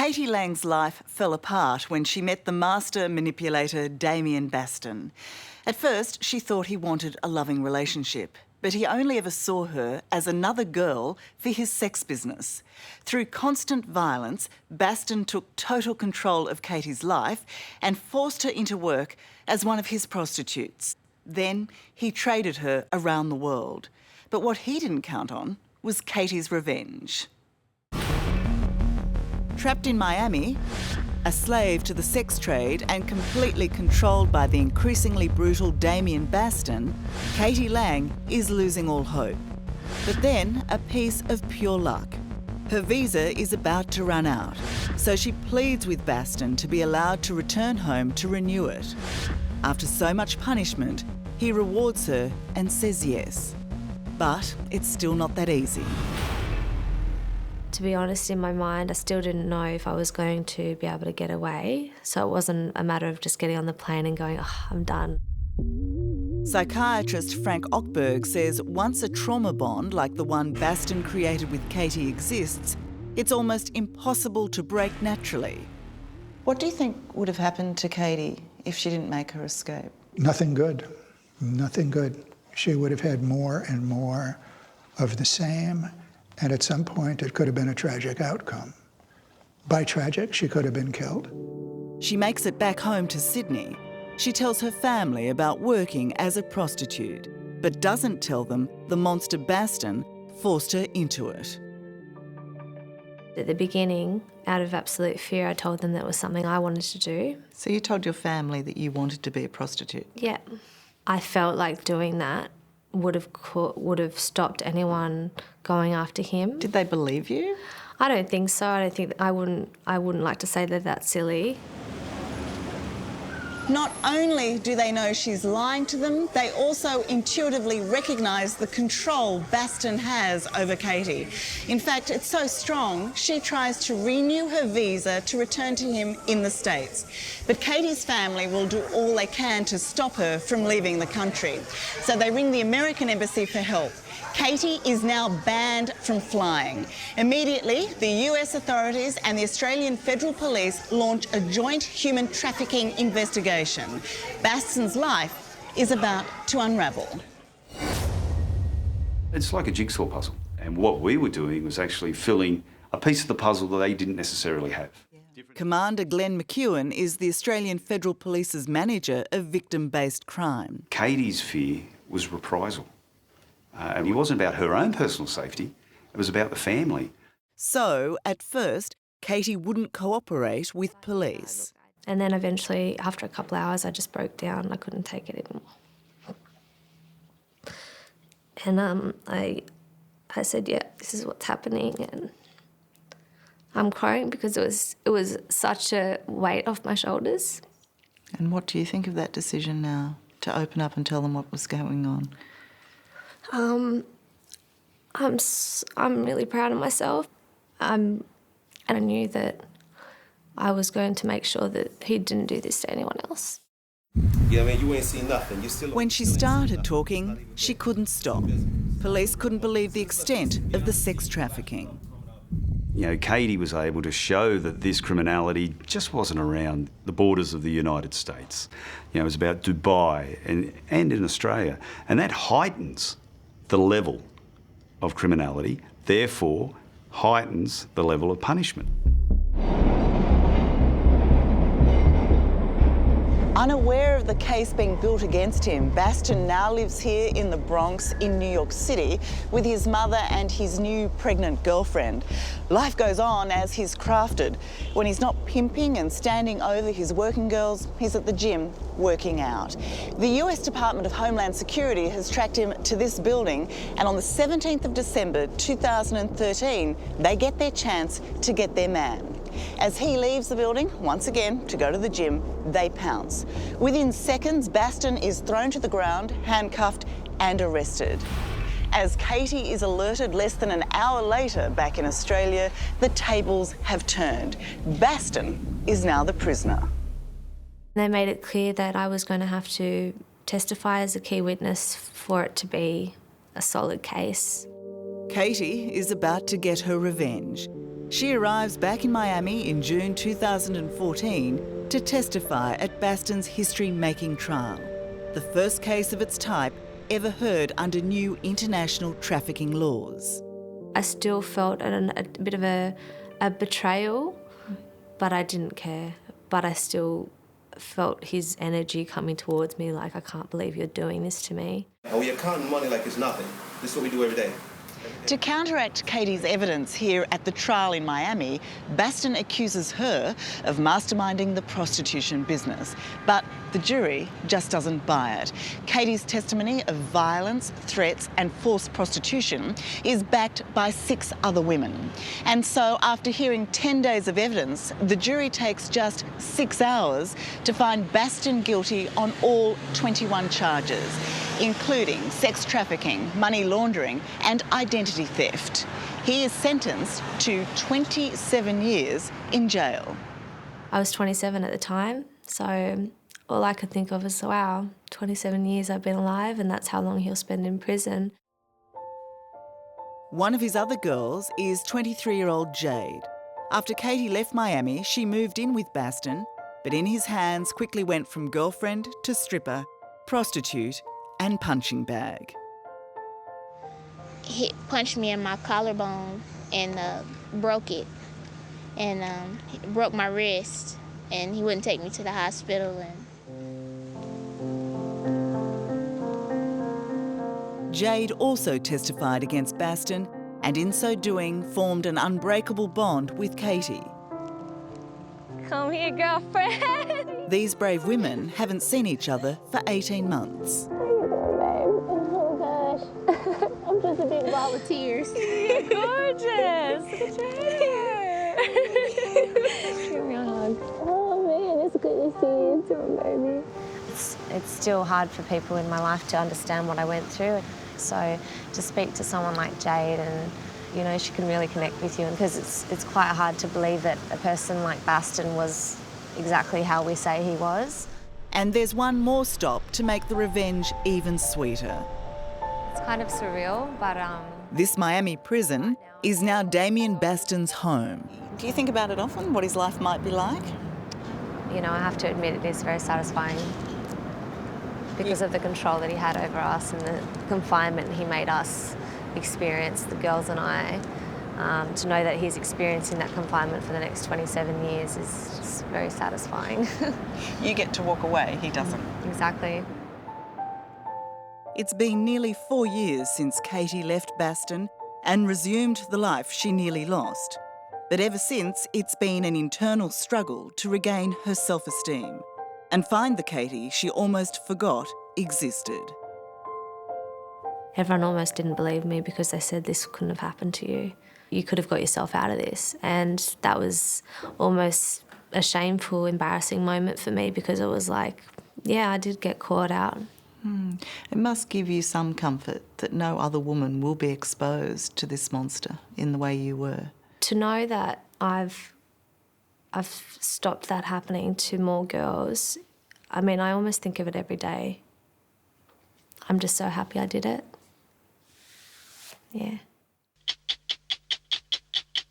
Katie Lang's life fell apart when she met the master manipulator Damion Baston. At first, she thought he wanted a loving relationship, but he only ever saw her as another girl for his sex business. Through constant violence, Baston took total control of Katie's life and forced her into work as one of his prostitutes. Then he traded her around the world. But what he didn't count on was Katie's revenge. Trapped in Miami, a slave to the sex trade and completely controlled by the increasingly brutal Damion Baston, Katie Lang is losing all hope. But then, a piece of pure luck. Her visa is about to run out, so she pleads with Baston to be allowed to return home to renew it. After so much punishment, he rewards her and says yes. But it's still not that easy. To be honest, in my mind, I still didn't know if I was going to be able to get away. So it wasn't a matter of just getting on the plane and going, oh, I'm done. Psychiatrist Frank Ockberg says once a trauma bond like the one Baston created with Katie exists, it's almost impossible to break naturally. What do you think would have happened to Katie if she didn't make her escape? Nothing good. Nothing good. She would have had more and more of the same. And at some point, it could have been a tragic outcome. By tragic, she could have been killed. She makes it back home to Sydney. She tells her family about working as a prostitute, but doesn't tell them the monster Baston forced her into it. At the beginning, out of absolute fear, I told them that was something I wanted to do. So you told your family that you wanted to be a prostitute? Yeah. I felt like doing that would have stopped anyone going after him. Did they believe you? I don't think so. I wouldn't like to say they're that silly. Not only do they know she's lying to them, they also intuitively recognise the control Baston has over Katie. In fact, it's so strong, she tries to renew her visa to return to him in the States. But Katie's family will do all they can to stop her from leaving the country. So they ring the American embassy for help. Katie is now banned from flying. Immediately, the US authorities and the Australian Federal Police launch a joint human trafficking investigation. Baston's life is about to unravel. It's like a jigsaw puzzle. And what we were doing was actually filling a piece of the puzzle that they didn't necessarily have. Commander Glenn McEwen is the Australian Federal Police's manager of victim-based crime. Katie's fear was reprisal. And it wasn't about her own personal safety, it was about the family. So, at first, Katie wouldn't cooperate with police. And then eventually, after a couple of hours, I just broke down. I couldn't take it anymore. And I said, yeah, this is what's happening. And I'm crying because it was such a weight off my shoulders. And what do you think of that decision now, to open up and tell them what was going on? I'm really proud of myself. And I knew that I was going to make sure that he didn't do this to anyone else. Yeah, man, you ain't seen nothing. You still. When she started talking, she couldn't stop. Police couldn't believe the extent of the sex trafficking. You know, Katie was able to show that this criminality just wasn't around the borders of the United States. You know, it was about Dubai and in Australia. And that heightens the level of criminality, therefore heightens the level of punishment. Unaware of the case being built against him, Baston now lives here in the Bronx in New York City with his mother and his new pregnant girlfriend. Life goes on as he's crafted. When he's not pimping and standing over his working girls, he's at the gym working out. The US Department of Homeland Security has tracked him to this building, and on the 17th of December 2013, they get their chance to get their man. As he leaves the building, once again, to go to the gym, they pounce. Within seconds, Baston is thrown to the ground, handcuffed and arrested. As Katie is alerted less than an hour later back in Australia, the tables have turned. Baston is now the prisoner. They made it clear that I was going to have to testify as a key witness for it to be a solid case. Katie is about to get her revenge. She arrives back in Miami in June 2014 to testify at Baston's history-making trial, the first case of its type ever heard under new international trafficking laws. I still felt a bit of a betrayal, but I didn't care. But I still felt his energy coming towards me, like, I can't believe you're doing this to me. And we are counting money like it's nothing. This is what we do every day. To counteract Katie's evidence here at the trial in Miami, Baston accuses her of masterminding the prostitution business. But the jury just doesn't buy it. Katie's testimony of violence, threats and forced prostitution is backed by 6 other women. And so after hearing 10 days of evidence, the jury takes just 6 hours to find Baston guilty on all 21 charges, including sex trafficking, money laundering and identity theft. He is sentenced to 27 years in jail. I was 27 at the time, so all I could think of is, wow, 27 years I've been alive, and that's how long he'll spend in prison. One of his other girls is 23-year-old Jade. After Katie left Miami, she moved in with Baston, but in his hands quickly went from girlfriend to stripper, prostitute and punching bag. He punched me in my collarbone and broke it, and he broke my wrist, and he wouldn't take me to the hospital. Jade also testified against Baston and in so doing formed an unbreakable bond with Katie. Come here, girlfriend. These brave women haven't seen each other for 18 months. Oh gosh, I'm just a big ball of tears. You're gorgeous. Look at your hair. Give me a hug. Oh man, it's good to see you too, baby. It's still hard for people in my life to understand what I went through. So to speak to someone like Jade and, you know, she can really connect with you, because it's quite hard to believe that a person like Baston was exactly how we say he was. And there's one more stop to make the revenge even sweeter. It's kind of surreal, but This Miami prison is now Damion Baston's home. Do you think about it often, what his life might be like? you know, I have to admit it is very satisfying because of the control that he had over us and the confinement he made us experience, the girls and I. To know that he's experiencing that confinement for the next 27 years is just very satisfying. You get to walk away, he doesn't. Exactly. It's been nearly 4 years since Katie left Baston and resumed the life she nearly lost. But ever since, it's been an internal struggle to regain her self-esteem and find the Katie she almost forgot existed. Everyone almost didn't believe me because they said this couldn't have happened to you. You could have got yourself out of this. And that was almost a shameful, embarrassing moment for me because it was like, yeah, I did get caught out. It must give you some comfort that no other woman will be exposed to this monster in the way you were. To know that I've stopped that happening to more girls, I mean, I almost think of it every day. I'm just so happy I did it. Yeah.